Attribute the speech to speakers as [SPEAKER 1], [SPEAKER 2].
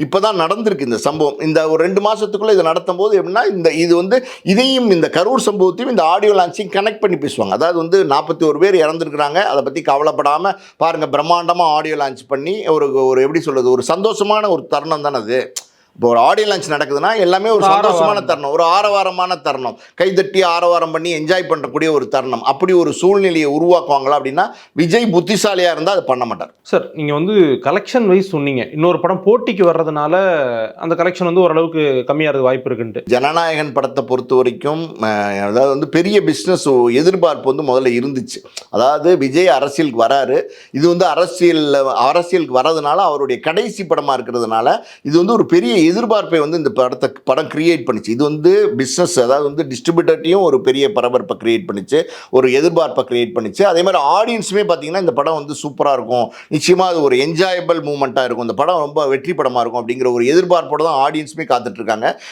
[SPEAKER 1] இப்போ தான் நடந்திருக்கு இந்த சம்பவம். இந்த ஒரு 2 மாதத்துக்குள்ளே இதை நடத்தும் போது எப்படின்னா இது வந்து இதையும் இந்த கரூர் சம்பவத்தையும் இந்த ஆடியோ லான்ச்சிங் கனெக்ட் பண்ணி பேசுவாங்க. அதாவது வந்து 41 பேர் இறந்துருக்குறாங்க, அதை பற்றி கவலைப்படாமல் பாருங்கள் பிரம்மாண்டமாக ஆடியோ லான்ச் பண்ணி ஒரு ஒரு எப்படி சொல்கிறது, ஒரு சந்தோஷமான ஒரு தருணம் தானே அது. இப்போ ஒரு ஆடியோ லான்ச் நடக்குதுன்னா எல்லாமே ஒரு சந்தோஷமான தருணம், ஒரு ஆரவாரமான தருணம், கைதட்டி ஆரவாரம் பண்ணி என்ஜாய் பண்ணக்கூடிய ஒரு தருணம். அப்படி ஒரு சூழ்நிலையை உருவாக்குவாங்களா அப்படின்னா விஜய் புத்திசாலியாக இருந்தால் அதை பண்ண மாட்டார்.
[SPEAKER 2] சார் நீங்கள் வந்து கலெக்ஷன் வைஸ் சொன்னீங்க, இன்னொரு படம் போட்டிக்கு வர்றதுனால அந்த கலெக்ஷன் வந்து ஓரளவுக்கு கம்மியாகிறது வாய்ப்பு இருக்குன்ட்டு.
[SPEAKER 1] ஜனநாயகன் படத்தை பொறுத்த வரைக்கும் அதாவது வந்து பெரிய பிஸ்னஸ் எதிர்பார்ப்பு வந்து முதல்ல இருந்துச்சு. அதாவது விஜய் அரசியலுக்கு வராரு, இது வந்து அரசியலுக்கு வர்றதுனால அவருடைய கடைசி படமாக இருக்கிறதுனால இது வந்து ஒரு பெரிய எதிர்பார்ப்பை வந்து இந்த படம் கிரியேட் பண்ணிச்சு. இது வந்து பிஸ்னஸ், அதாவது வந்து டிஸ்ட்ரிபியூட்டர்ட்டையும் ஒரு பெரிய பரபரப்பை கிரியேட் பண்ணிச்சு, ஒரு எதிர்பார்ப்பை கிரியேட் பண்ணிச்சு. அதே மாதிரி ஆடியன்ஸுமே பார்த்தீங்கன்னா இந்த படம் வந்து சூப்பராக இருக்கும், நிச்சயமாக அது ஒரு என்ஜாயபிள் மூமெண்ட்டாக இருக்கும், இந்த படம் ரொம்ப வெற்றி படமாக இருக்கும் அப்படிங்கிற ஒரு எதிர்பார்ப்போடு தான் ஆடியன்ஸுமே காத்துட்ருக்காங்க.